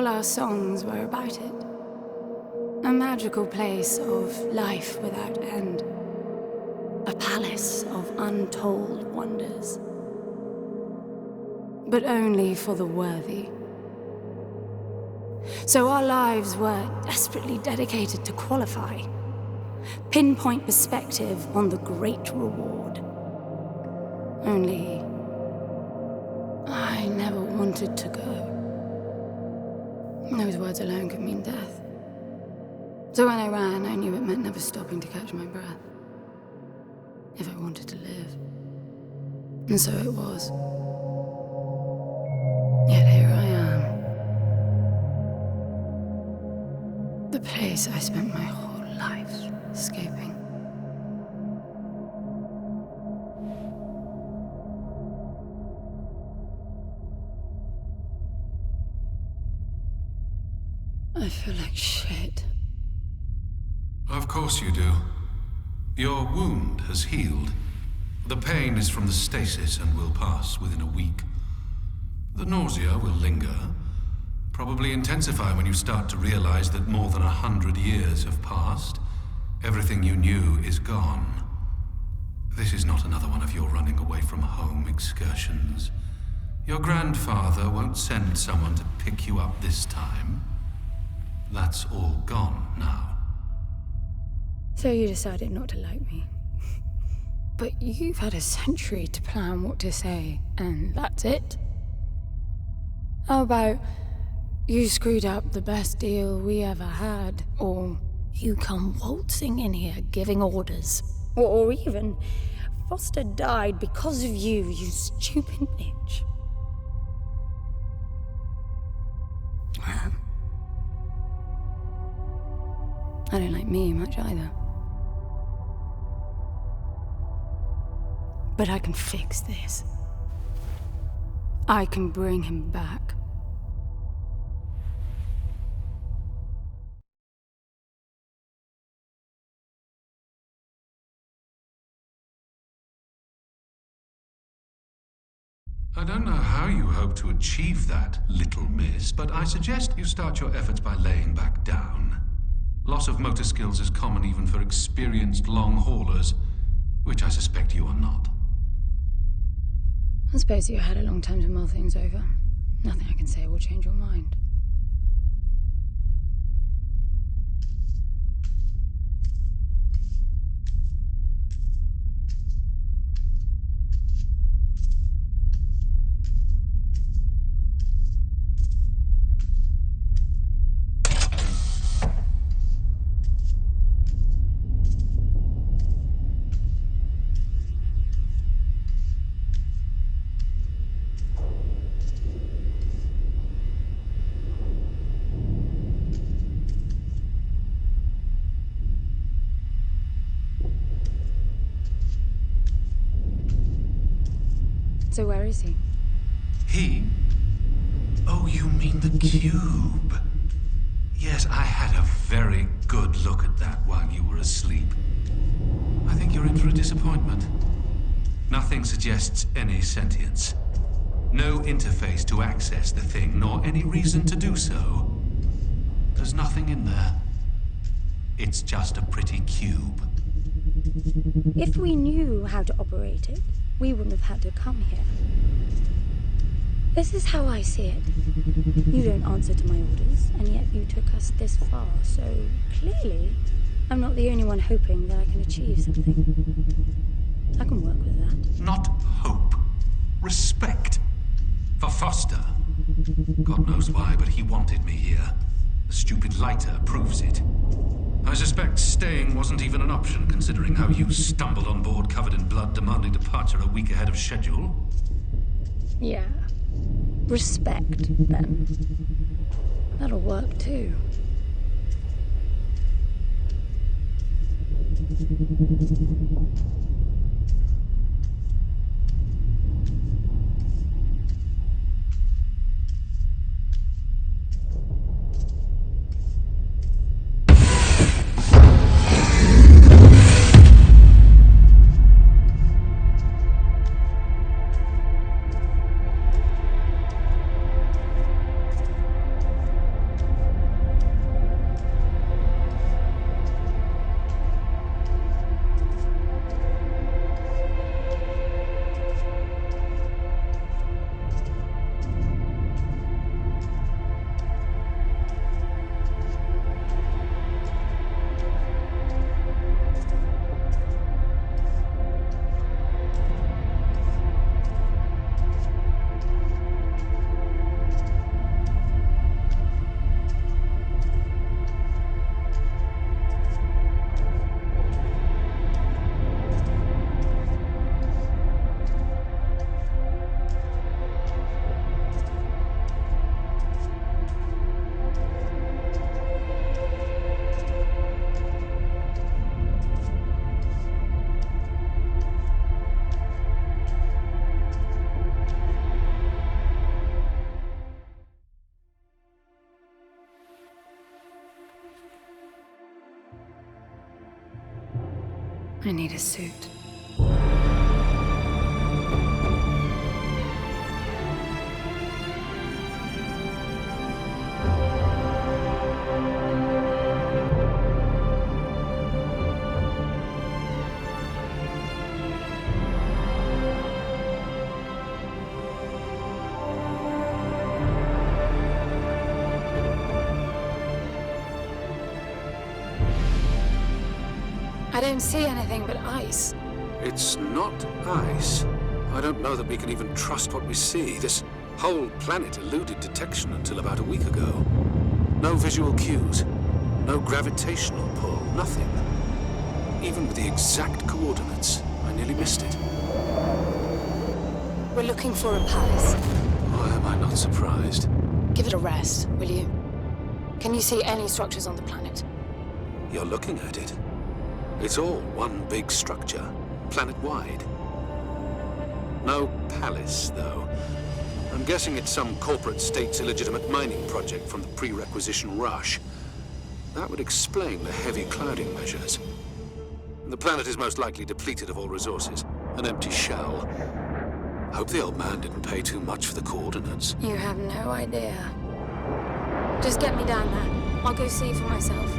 all our songs were about it. A magical place of life without end. A palace of untold wonders. But only for the worthy. So our lives were desperately dedicated to qualify. Pinpoint perspective on the great reward. Only I never wanted to go. Those words alone could mean death. So when I ran, I knew it meant never stopping to catch my breath. If I wanted to live. And so it was. Yet here I am. The place I spent my whole life escaping. I feel like shit. Of course you do. Your wound has healed. The pain is from the stasis and will pass within a week. The nausea will linger, probably intensify when you start to realize that more than 100 years have passed. Everything you knew is gone. This is not another one of your running away from home excursions. Your grandfather won't send someone to pick you up this time. That's all gone now. So you decided not to like me. But you've had a century to plan what to say, and that's it? How about you screwed up the best deal we ever had, or you come waltzing in here giving orders, or even Foster died because of you, you stupid bitch. I don't like me much either. But I can fix this. I can bring him back. I don't know how you hope to achieve that, little miss, but I suggest you start your efforts by laying back down. Loss of motor skills is common even for experienced long haulers, which I suspect you are not. I suppose you had a long time to mull things over. Nothing I can say will change your mind. So where is he? He? Oh, you mean the cube. Yes, I had a very good look at that while you were asleep. I think you're in for a disappointment. Nothing suggests any sentience. No interface to access the thing, nor any reason to do so. There's nothing in there. It's just a pretty cube. If we knew how to operate it, we wouldn't have had to come here. This is how I see it. You don't answer to my orders, and yet you took us this far, so clearly I'm not the only one hoping that I can achieve something. I can work with that. Not hope. Respect. For Foster. God knows why, but he wanted me here. The stupid lighter proves it. I suspect staying wasn't even an option, considering how you stumbled on board covered in blood, demanding departure a week ahead of schedule. Yeah. Respect, then. That'll work, too. I need a suit. I don't see anything but ice. It's not ice. I don't know that we can even trust what we see. This whole planet eluded detection until about a week ago. No visual cues, no gravitational pull, nothing. Even with the exact coordinates, I nearly missed it. We're looking for a palace. Why am I not surprised? Give it a rest, will you? Can you see any structures on the planet? You're looking at it. It's all one big structure, planet-wide. No palace, though. I'm guessing it's some corporate state's illegitimate mining project from the pre-requisition rush. That would explain the heavy clouding measures. The planet is most likely depleted of all resources. An empty shell. Hope the old man didn't pay too much for the coordinates. You have no idea. Just get me down there. I'll go see for myself.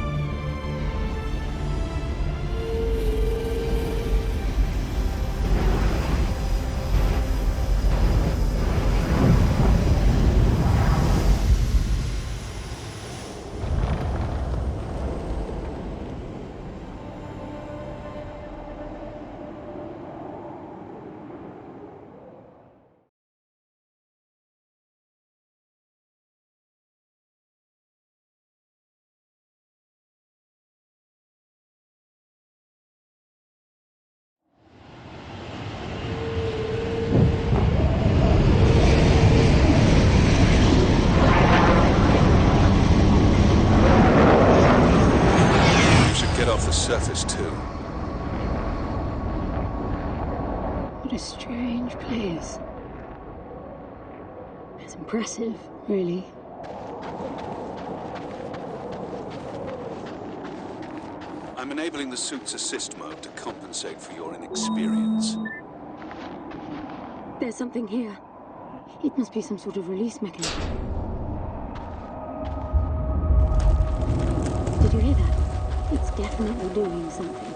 The surface too. What a strange place. It's impressive, really. I'm enabling the suit's assist mode to compensate for your inexperience. There's something here. It must be some sort of release mechanism. Did you hear that? It's definitely doing something.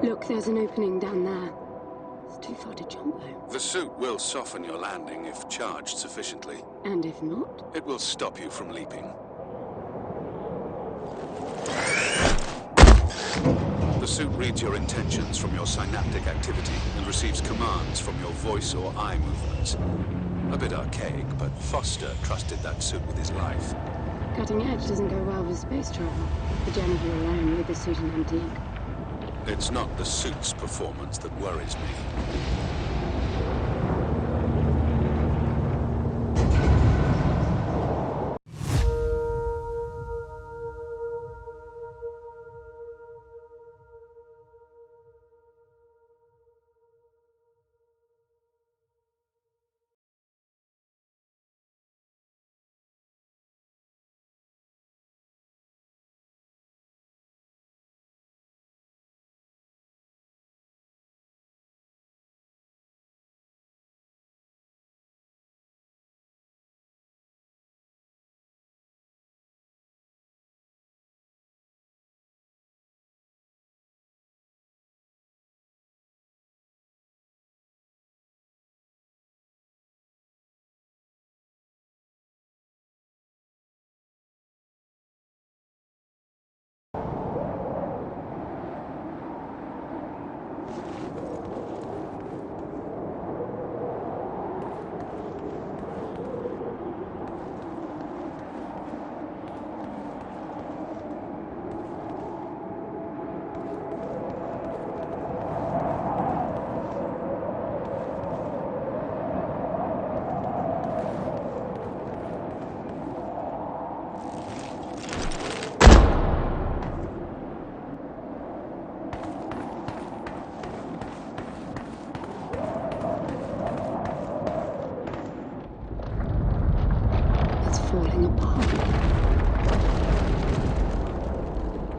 Look, there's an opening down there. It's too far to jump, though. The suit will soften your landing if charged sufficiently. And if not? It will stop you from leaping. The suit reads your intentions from your synaptic activity and receives commands from your voice or eye movements. A bit archaic, but Foster trusted that suit with his life. Cutting edge doesn't go well with space travel. The Genevieve alone with the suit an antique. It's not the suit's performance that worries me.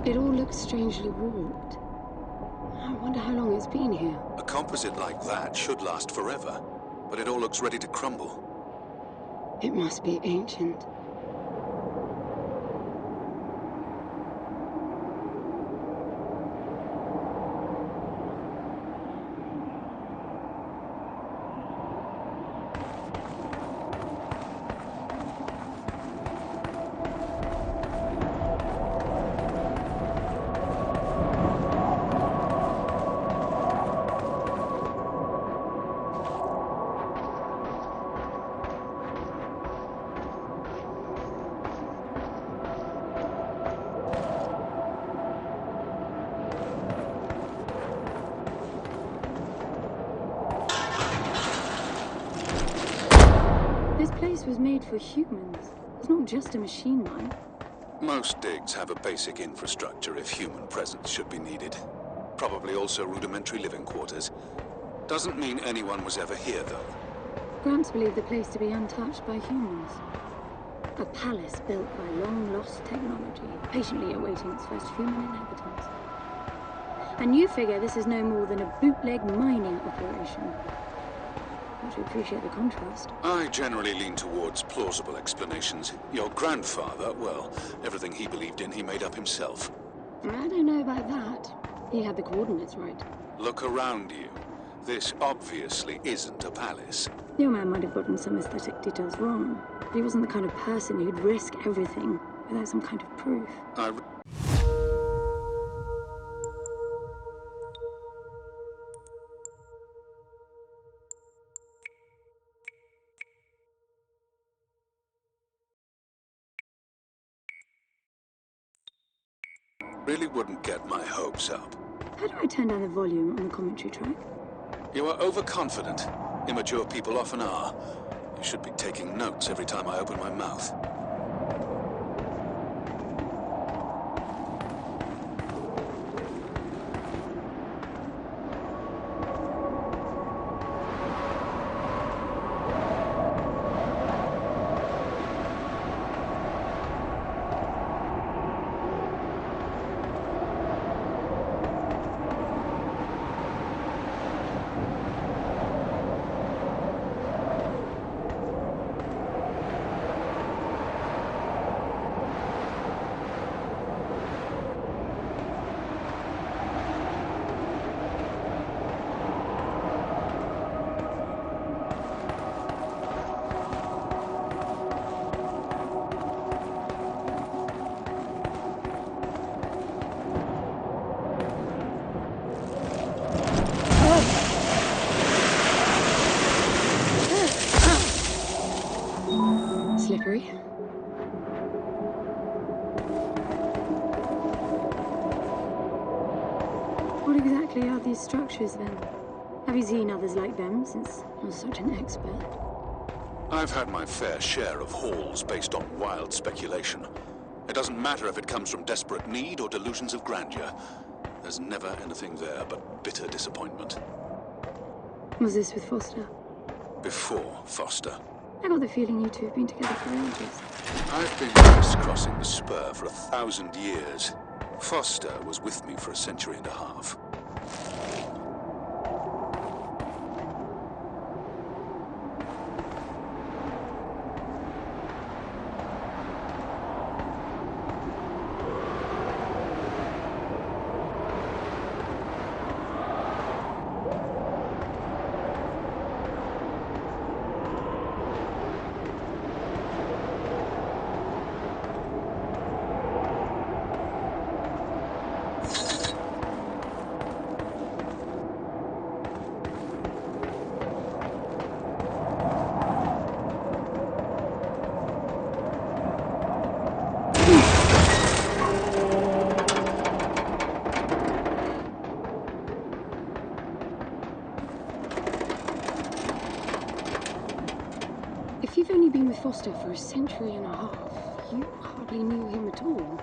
It all looks strangely warped. I wonder how long it's been here. A composite like that should last forever, but it all looks ready to crumble. It must be ancient. This place was made for humans. It's not just a machine mine. Most digs have a basic infrastructure if human presence should be needed. Probably also rudimentary living quarters. Doesn't mean anyone was ever here, though. Gramps believed the place to be untouched by humans. A palace built by long-lost technology, patiently awaiting its first human inhabitants. And you figure this is no more than a bootleg mining operation. Don't you appreciate the contrast? I generally lean towards plausible explanations. Your grandfather, well, everything he believed in, he made up himself. I don't know about that. He had the coordinates right. Look around you. This obviously isn't a palace. Your man might have gotten some aesthetic details wrong, but he wasn't the kind of person who'd risk everything without some kind of proof. Really wouldn't get my hopes up. How do I turn down the volume on the commentary track? You are overconfident. Immature people often are. You should be taking notes every time I open my mouth. Slippery. What exactly are these structures then? Have you seen others like them since you're such an expert? I've had my fair share of hauls based on wild speculation. It doesn't matter if it comes from desperate need or delusions of grandeur. There's never anything there but bitter disappointment. Was this with Foster? Before Foster. I got the feeling you two have been together for ages. I've been crisscrossing the spur for 1,000 years. Foster was with me for a century and a half. If you've only been with Foster for a century and a half, you hardly knew him at all.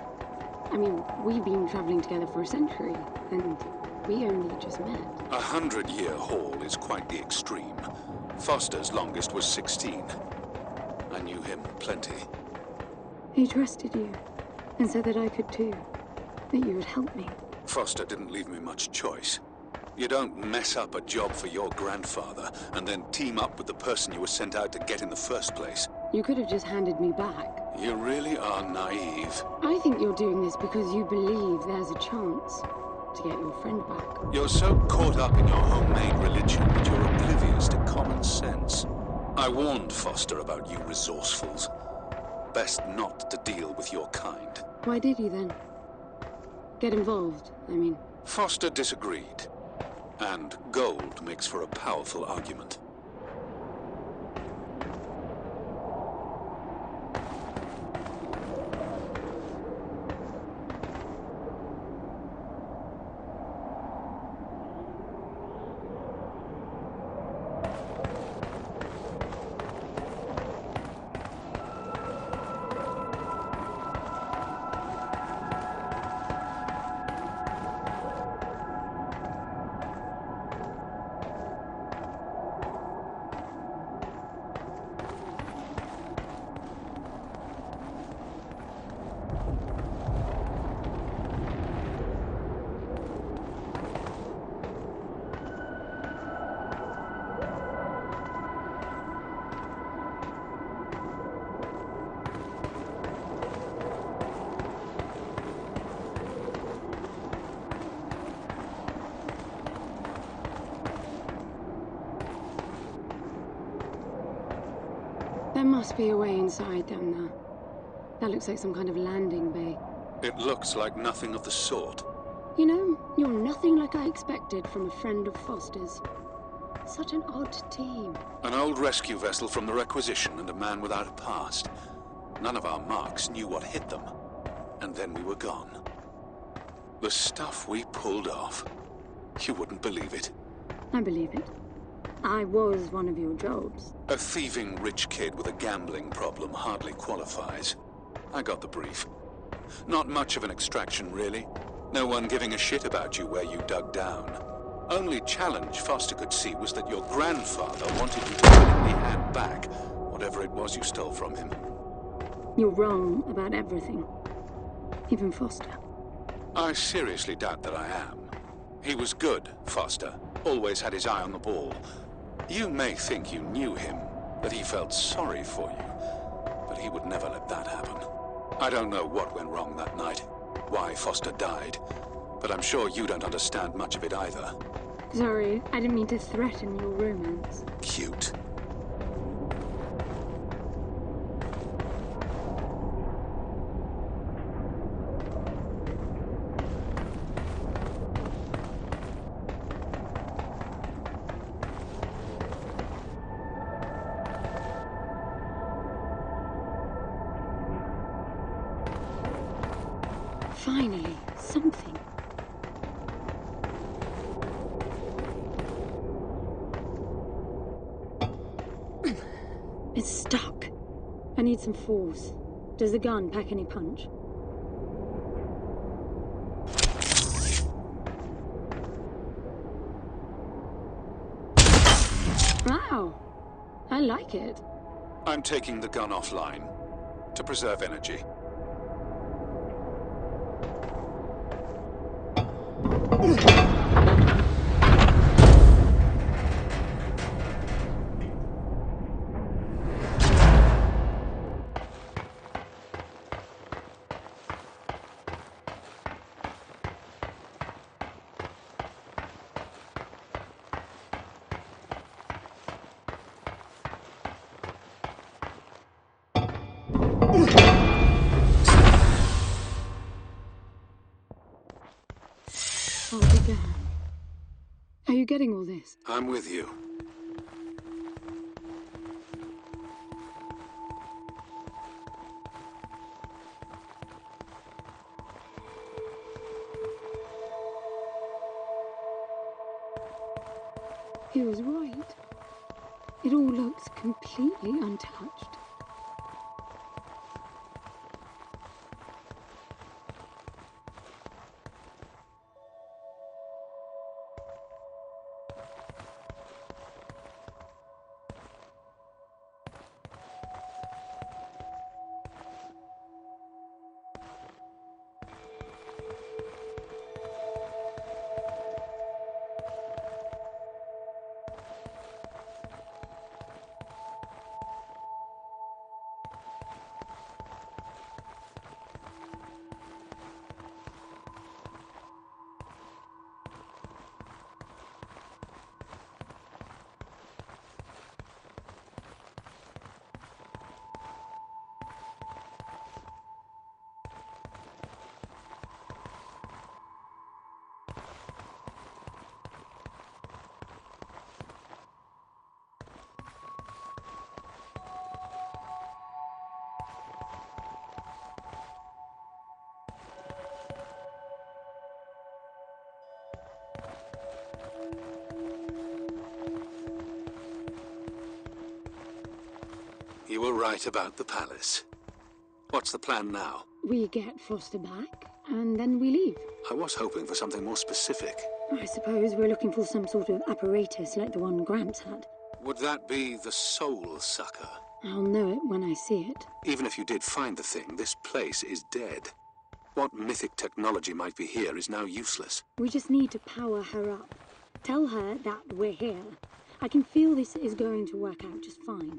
I mean, we've been traveling together for a century, and we only just met. 100-year haul is quite the extreme. Foster's longest was 16. I knew him plenty. He trusted you, and said that I could too. that you would help me. Foster didn't leave me much choice. You don't mess up a job for your grandfather and then team up with the person you were sent out to get in the first place. You could have just handed me back. You really are naive. I think you're doing this because you believe there's a chance to get your friend back. You're so caught up in your homemade religion that you're oblivious to common sense. I warned Foster about you resourcefuls. Best not to deal with your kind. Why did you then? Get involved, I mean. Foster disagreed. And gold makes for a powerful argument. There must be a way inside down there. That looks like some kind of landing bay. It looks like nothing of the sort. You know, you're nothing like I expected from a friend of Foster's. Such an odd team. An old rescue vessel from the Requisition and a man without a past. None of our marks knew what hit them. And then we were gone. The stuff we pulled off. You wouldn't believe it. I believe it. I was one of your jobs. A thieving rich kid with a gambling problem hardly qualifies. I got the brief. Not much of an extraction, really. No one giving a shit about you where you dug down. Only challenge Foster could see was that your grandfather wanted you to willingly hand back whatever it was you stole from him. You're wrong about everything. Even Foster. I seriously doubt that I am. He was good, Foster. Always had his eye on the ball. You may think you knew him, that he felt sorry for you, but he would never let that happen. I don't know what went wrong that night, why Foster died, but I'm sure you don't understand much of it either. Sorry, I didn't mean to threaten your romance. Cute. Finally, something. It's stuck. I need some force. Does the gun pack any punch? Wow. I like it. I'm taking the gun offline to preserve energy. I'll begin. Are you getting all this? I'm with you. He was right. It all looks completely untouched. You were right about the palace. What's the plan now? We get Foster back, and then we leave. I was hoping for something more specific. I suppose we're looking for some sort of apparatus like the one Gramps had. Would that be the Soul Sucker? I'll know it when I see it. Even if you did find the thing, this place is dead. What mythic technology might be here is now useless. We just need to power her up. Tell her that we're here. I can feel this is going to work out just fine.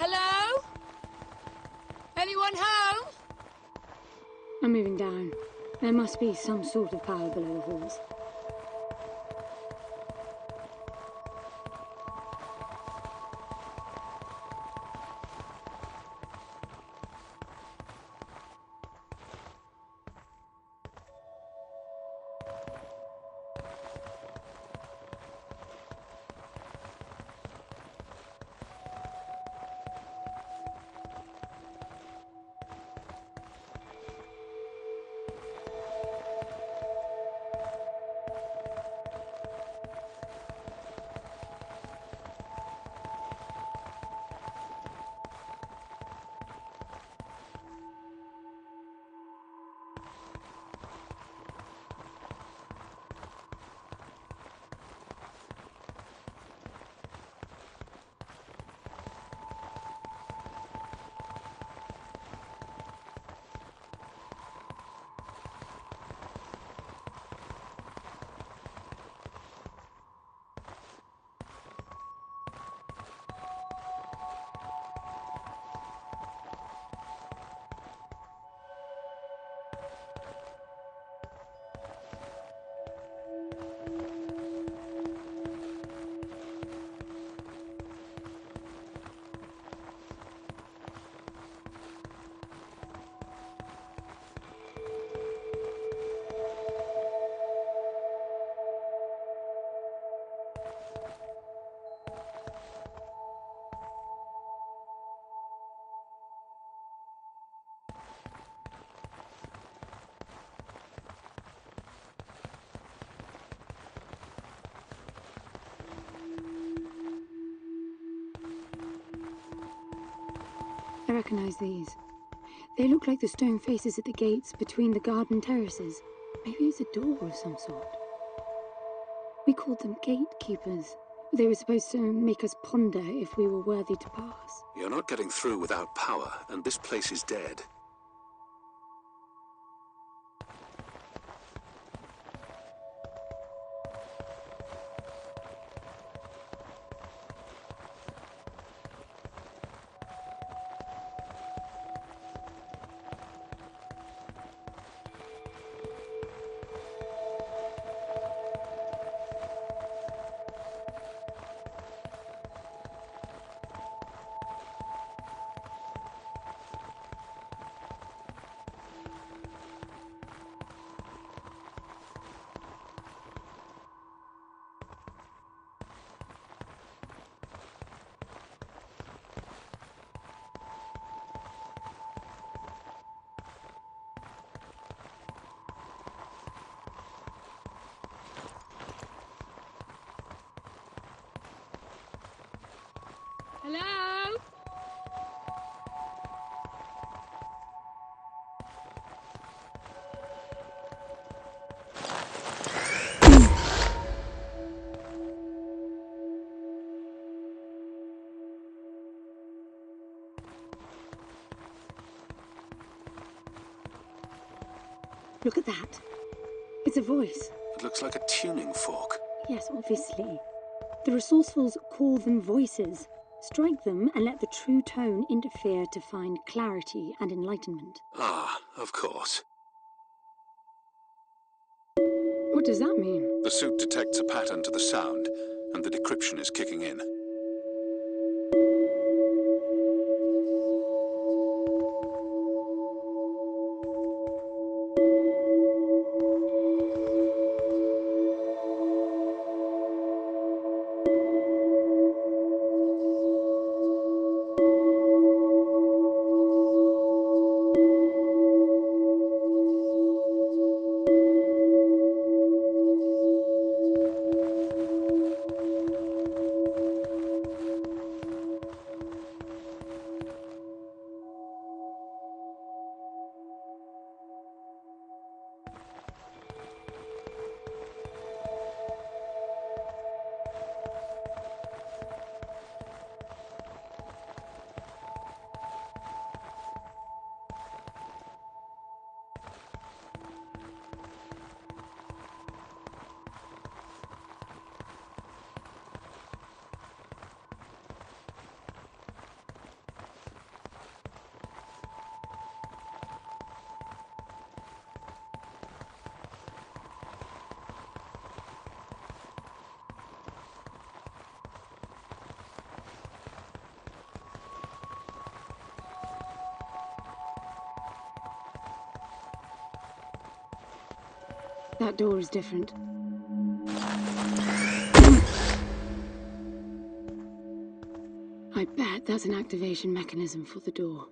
Hello? Anyone home? I'm moving down. There must be some sort of power below the halls. I recognize these. They look like the stone faces at the gates between the garden terraces. Maybe it's a door of some sort. We called them gatekeepers. They were supposed to make us ponder if we were worthy to pass. You're not getting through without power, and this place is dead. Hello? Look at that. It's a voice. It looks like a tuning fork. Yes, obviously. The resourcefuls call them voices. Strike them and let the true tone interfere to find clarity and enlightenment. Ah, of course. What does that mean? The suit detects a pattern to the sound, and the decryption is kicking in. That door is different. I bet that's an activation mechanism for the door.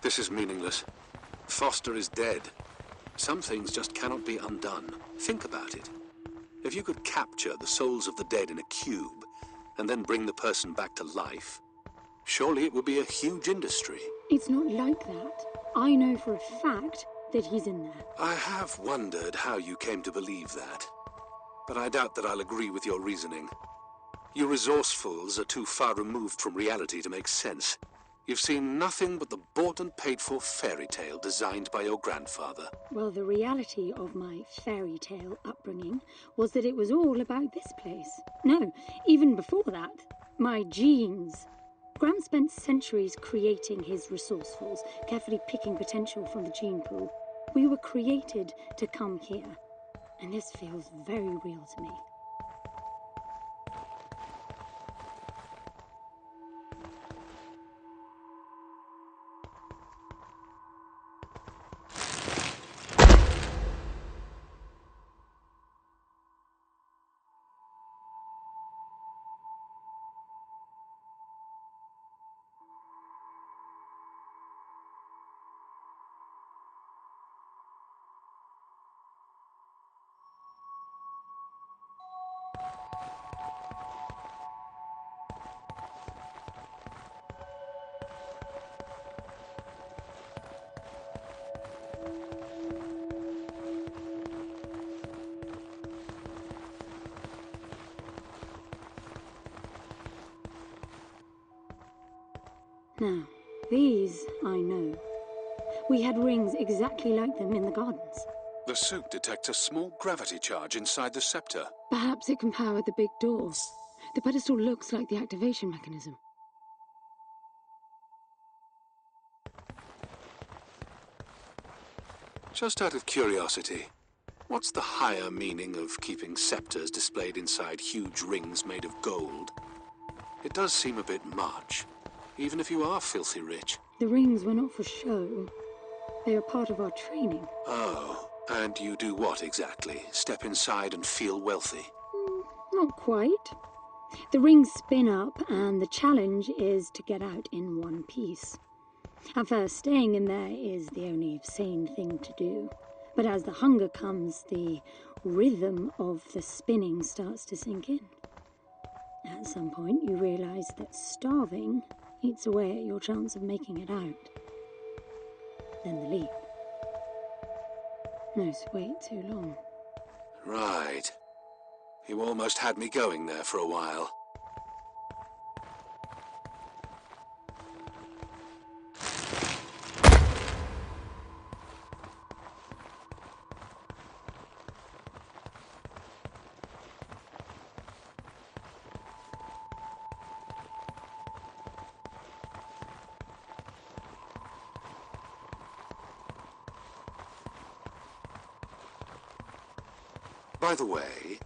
This is meaningless. Foster is dead. Some things just cannot be undone. Think about it. If you could capture the souls of the dead in a cube, and then bring the person back to life, surely it would be a huge industry. It's not like that. I know for a fact that he's in there. I have wondered how you came to believe that, but I doubt that I'll agree with your reasoning. You resourcefuls are too far removed from reality to make sense. You've seen nothing but the bought and paid for fairy tale designed by your grandfather. Well, the reality of my fairy tale upbringing was that it was all about this place. No, even before that, my genes. Graham spent centuries creating his resourcefuls, carefully picking potential from the gene pool. We were created to come here, and this feels very real to me. Now, these I know. We had rings exactly like them in the gardens. The suit detects a small gravity charge inside the scepter. Perhaps it can power the big door. The pedestal looks like the activation mechanism. Just out of curiosity, what's the higher meaning of keeping scepters displayed inside huge rings made of gold? It does seem a bit much, even if you are filthy rich. The rings were not for show. They are part of our training. Oh, and you do what exactly? Step inside and feel wealthy? Not quite. The rings spin up, and the challenge is to get out in one piece. At first, staying in there is the only sane thing to do. But as the hunger comes, the rhythm of the spinning starts to sink in. At some point, you realize that starving eats away at your chance of making it out. Then the leap. No, wait too long. Right. You almost had me going there for a while. By the way,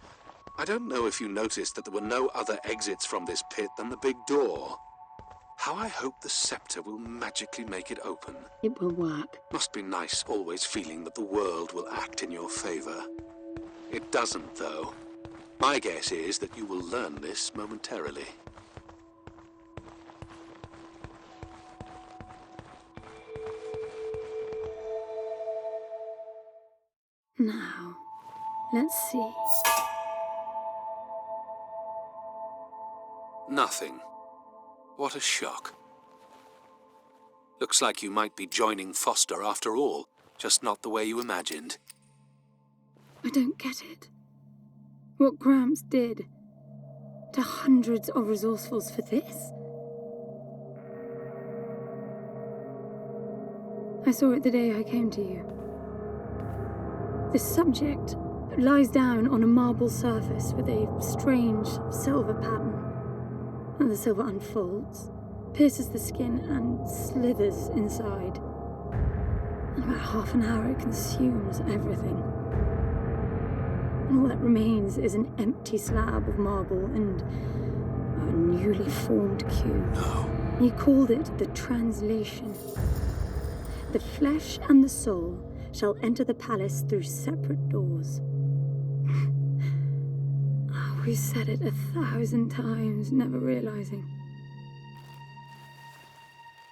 I don't know if you noticed that there were no other exits from this pit than the big door. How I hope the scepter will magically make it open. It will work. Must be nice always feeling that the world will act in your favor. It doesn't, though. My guess is that you will learn this momentarily. Now, let's see. Nothing. What a shock. Looks like you might be joining Foster after all, just not the way you imagined. I don't get it. What Gramps did to hundreds of resourcefuls for this? I saw it the day I came to you. The subject lies down on a marble surface with a strange silver pattern, and the silver unfolds, pierces the skin and slithers inside. In about half an hour, it consumes everything. And all that remains is an empty slab of marble and a newly formed cube. No. He called it the translation. The flesh and the soul shall enter the palace through separate doors. We said it 1,000 times, never realizing.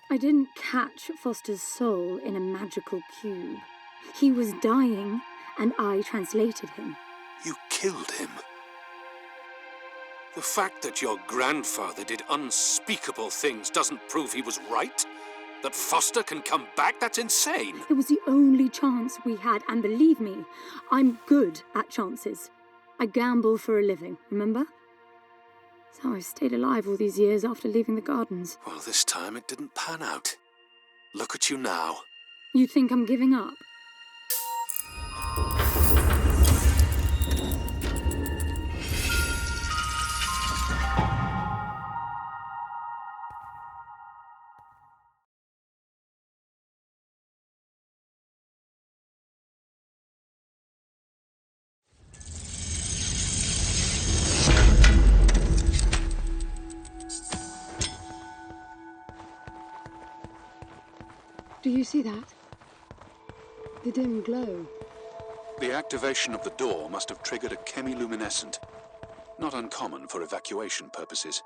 I didn't catch Foster's soul in a magical cube. He was dying, and I translated him. You killed him. The fact that your grandfather did unspeakable things doesn't prove he was right? That Foster can come back? That's insane! It was the only chance we had, and believe me, I'm good at chances. I gamble for a living, remember? That's how I stayed alive all these years after leaving the gardens. Well, this time it didn't pan out. Look at you now. You think I'm giving up? Do you see that? The dim glow. The activation of the door must have triggered a chemiluminescent. Not uncommon for evacuation purposes.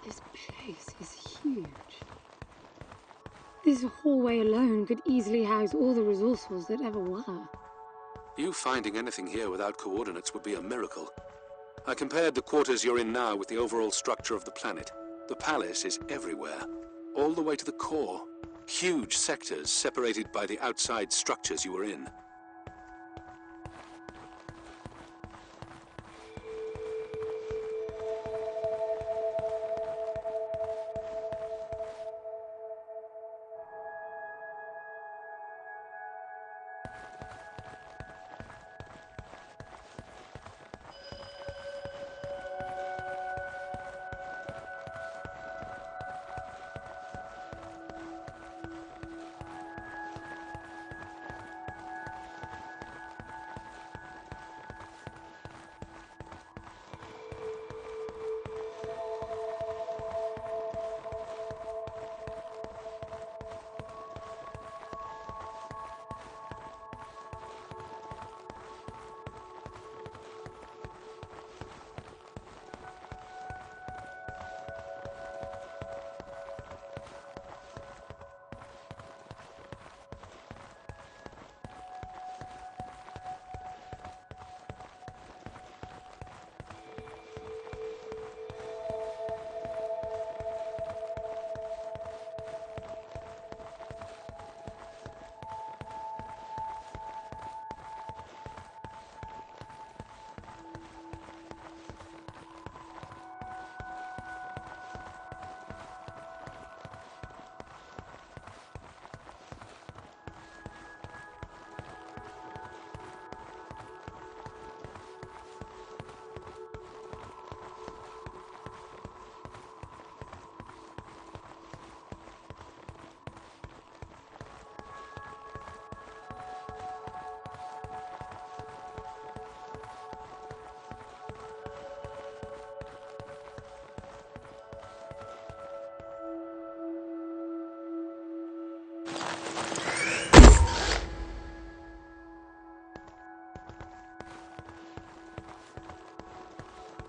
This place is huge. This hallway alone could easily house all the resourceful that ever were. You finding anything here without coordinates would be a miracle. I compared the quarters you're in now with the overall structure of the planet. The palace is everywhere, all the way to the core. Huge sectors separated by the outside structures you were in.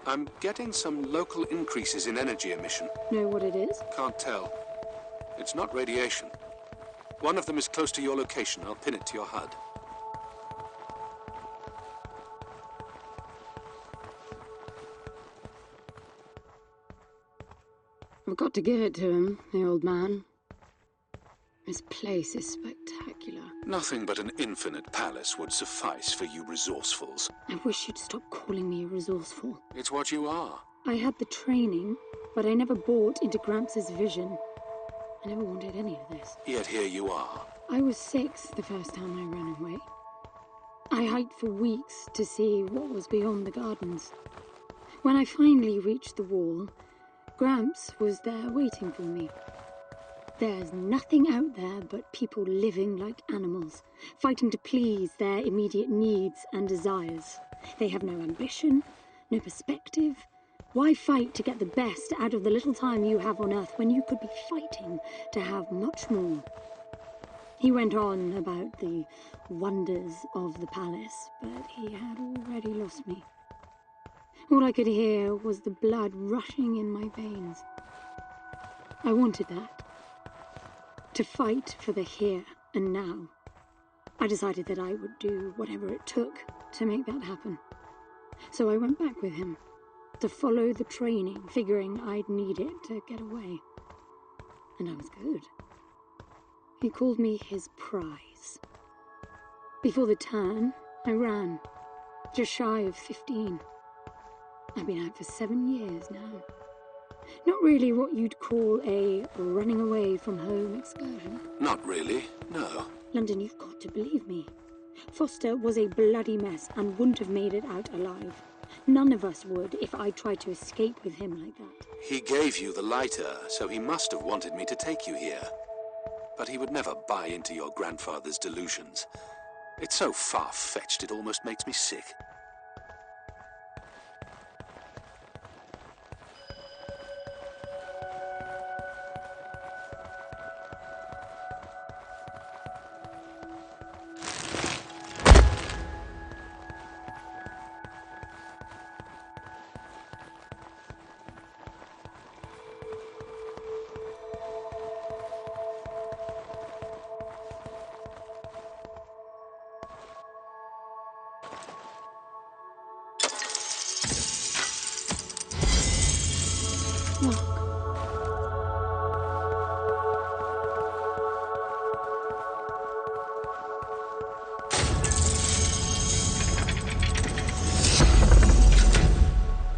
I'm getting some local increases in energy emission. Know what it is? Can't tell. It's not radiation. One of them is close to your location. I'll pin it to your HUD. I've got to give it to him, the old man. This place is spectacular. Nothing but an infinite palace would suffice for you resourcefuls. I wish you'd stop calling me resourceful. It's what you are. I had the training, but I never bought into Gramps' vision. I never wanted any of this. Yet here you are. I was 6 the first time I ran away. I hiked for weeks to see what was beyond the gardens. When I finally reached the wall, Gramps was there waiting for me. There's nothing out there but people living like animals, fighting to please their immediate needs and desires. They have no ambition, no perspective. Why fight to get the best out of the little time you have on Earth when you could be fighting to have much more? He went on about the wonders of the palace, but he had already lost me. All I could hear was the blood rushing in my veins. I wanted that. To fight for the here and now. I decided that I would do whatever it took to make that happen. So I went back with him, to follow the training, figuring I'd need it to get away. And I was good. He called me his prize. Before the turn, I ran, just shy of 15. I've been out for 7 years now. Not really what you'd call a running away from home excursion. Not really, no. London, you've got to believe me. Foster was a bloody mess and wouldn't have made it out alive. None of us would if I tried to escape with him like that. He gave you the lighter, so he must have wanted me to take you here. But he would never buy into your grandfather's delusions. It's so far-fetched it almost makes me sick.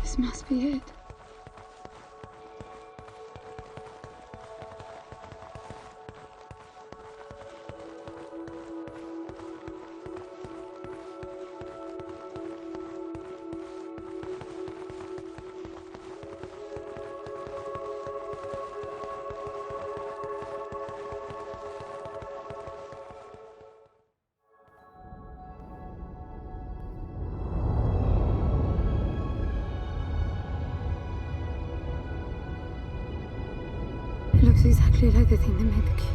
This must be it. It looks exactly like the thing that made the cube.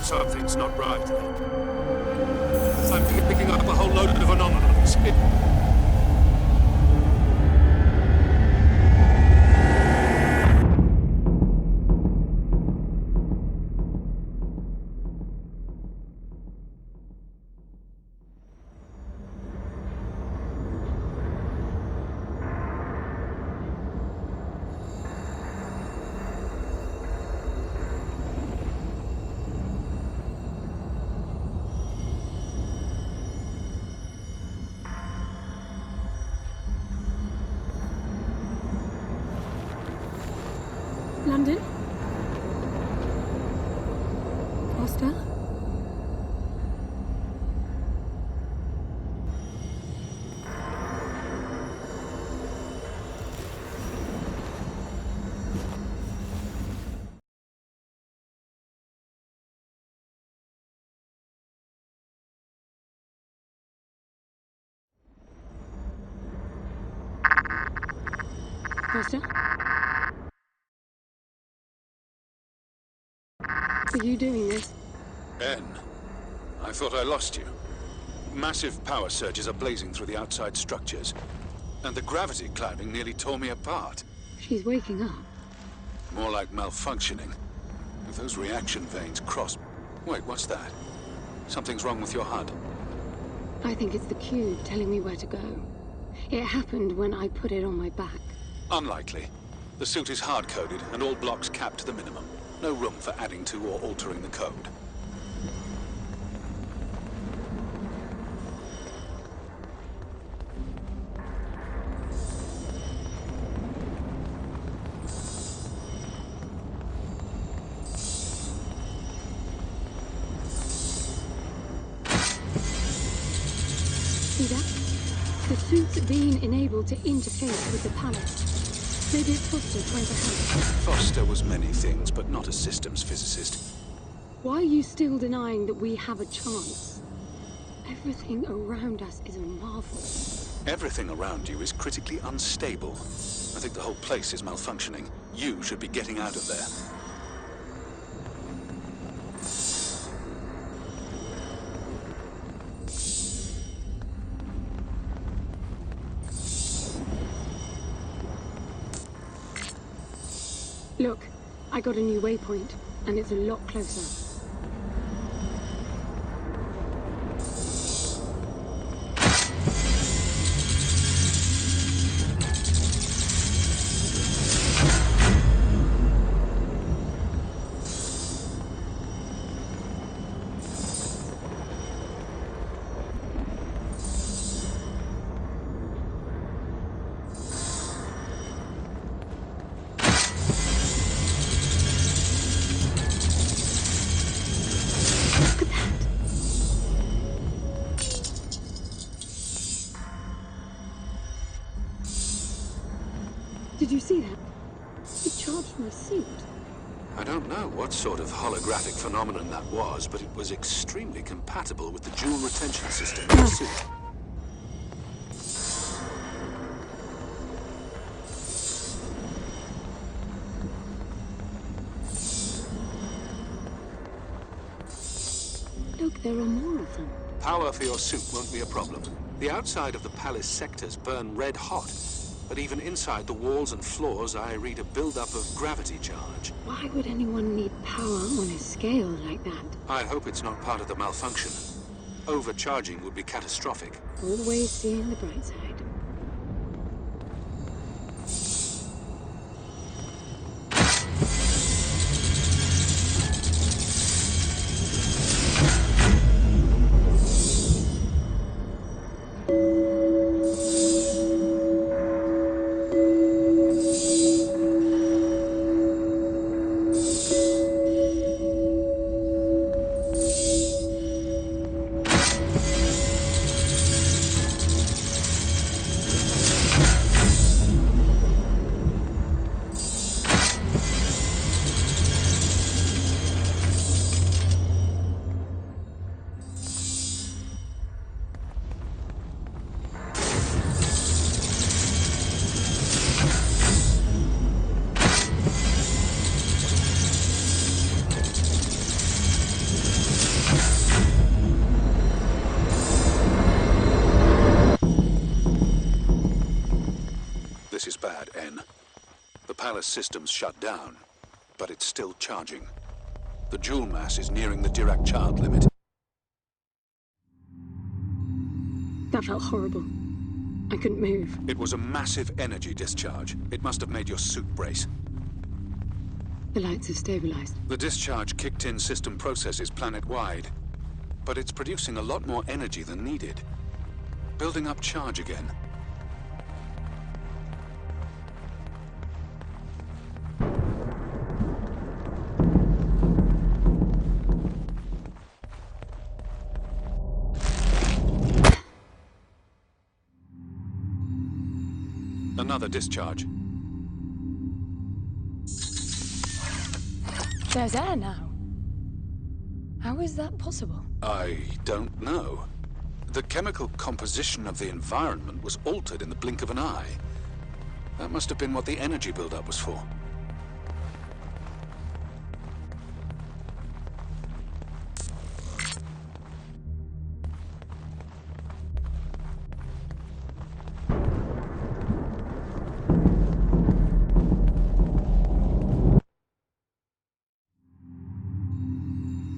Something's not right. I'm picking up a whole load of anomalies. London? Foster? Costa? Are you doing this? En, I thought I lost you. Massive power surges are blazing through the outside structures, and the gravity clouding nearly tore me apart. She's waking up. More like malfunctioning. If those reaction veins cross... Wait, what's that? Something's wrong with your HUD. I think it's the cube telling me where to go. It happened when I put it on my back. Unlikely. The suit is hard-coded, and all blocks capped to the minimum. No room for adding to or altering the code. See that? The suit's being enabled to interface with the palace. Maybe it's Foster trying to help. Foster was many things, but not a systems physicist. Why are you still denying that we have a chance? Everything around us is a marvel. Everything around you is critically unstable. I think the whole place is malfunctioning. You should be getting out of there. Look, I got a new waypoint, and it's a lot closer. Did you see that? It charged my suit. I don't know what sort of holographic phenomenon that was, but it was extremely compatible with the dual retention system of the suit. Look, there are more of them. Power for your suit won't be a problem. The outside of the palace sectors burn red hot, but even inside the walls and floors I read a build-up of gravity charge. Why would anyone need power on a scale like that? I hope it's not part of the malfunction. Overcharging would be catastrophic. Always seeing the bright side. This is bad, En. The palace system's shut down, but it's still charging. The jewel mass is nearing the Dirac child limit. That felt horrible. I couldn't move. It was a massive energy discharge. It must have made your suit brace. The lights have stabilized. The discharge kicked in system processes planet-wide, but it's producing a lot more energy than needed. Building up charge again. Another discharge. There's air now. How is that possible? I don't know. The chemical composition of the environment was altered in the blink of an eye. That must have been what the energy buildup was for.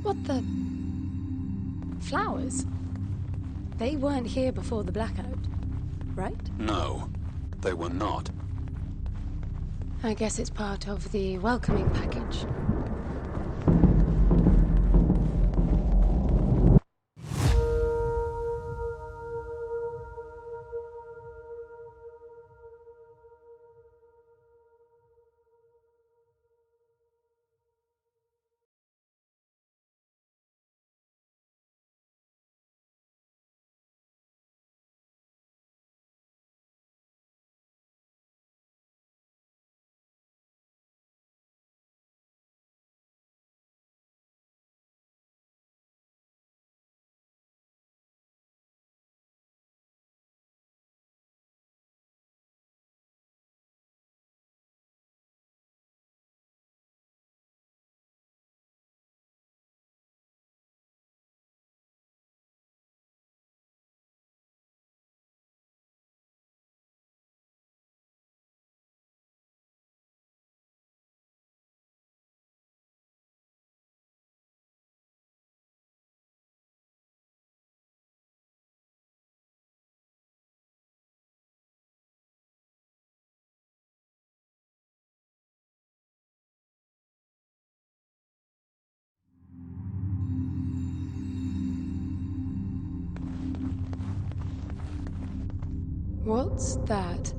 What the... Flowers? They weren't here before the blackout, right? No, they were not. I guess it's part of the welcoming package. What's that?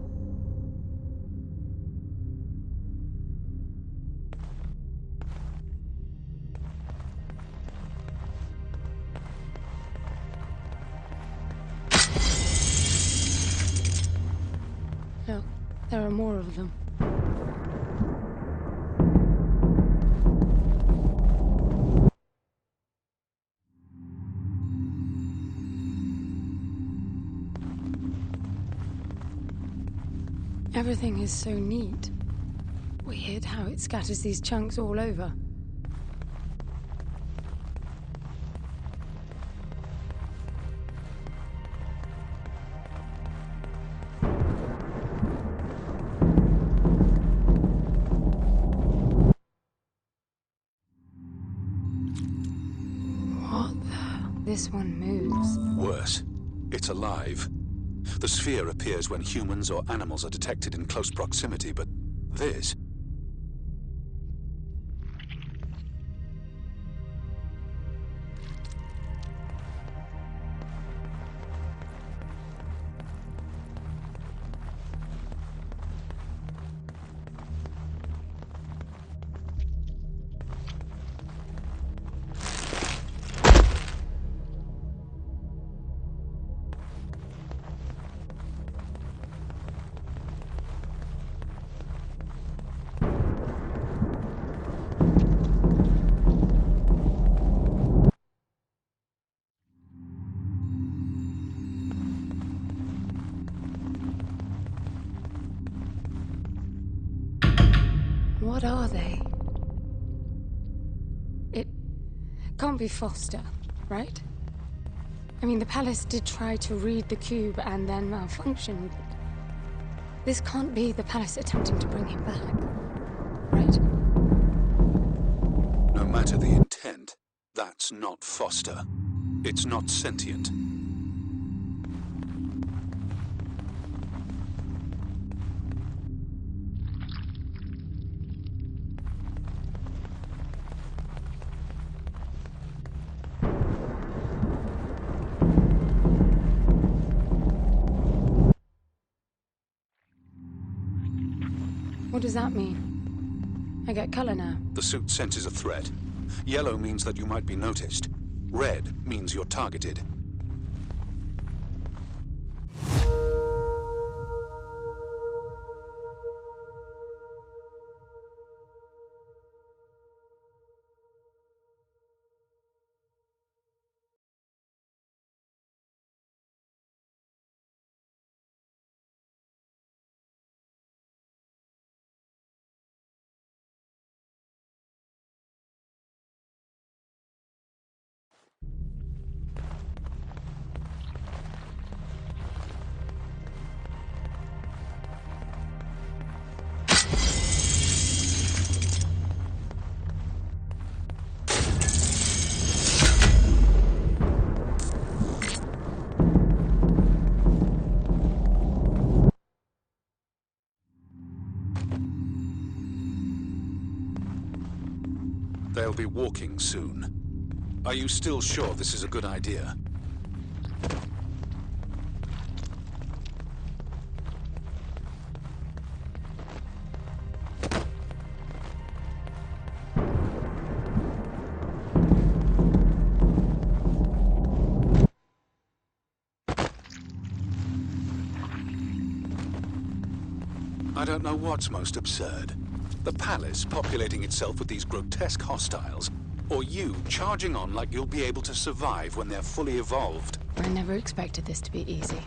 Look, there are more of them. Everything is so neat. Weird how it scatters these chunks all over. What the... This one moves. Worse, it's alive. The sphere appears when humans or animals are detected in close proximity, but this... What are they? It can't be Foster, right? I mean, the palace did try to read the cube and then malfunctioned. This can't be the palace attempting to bring him back, right? No matter the intent, that's not Foster. It's not sentient. What does that mean? I get color now. The suit senses a threat. Yellow means that you might be noticed. Red means you're targeted. They'll be walking soon. Are you still sure this is a good idea? I don't know what's most absurd. The palace populating itself with these grotesque hostiles, or you charging on like you'll be able to survive when they're fully evolved. I never expected this to be easy.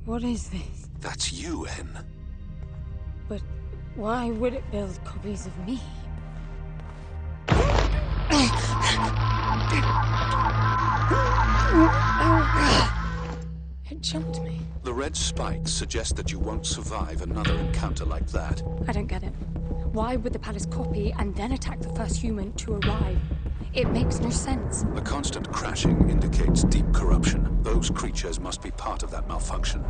What is this? That's you, Hen. But why would it build copies of me? It jumped me. The red spikes suggest that you won't survive another encounter like that. I don't get it. Why would the palace copy and then attack the first human to arrive? It makes no sense. The constant crashing indicates deep corruption. Those creatures must be part of that malfunction.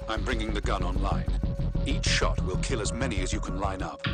I'm bringing the gun online. Each shot will kill as many as you can line up.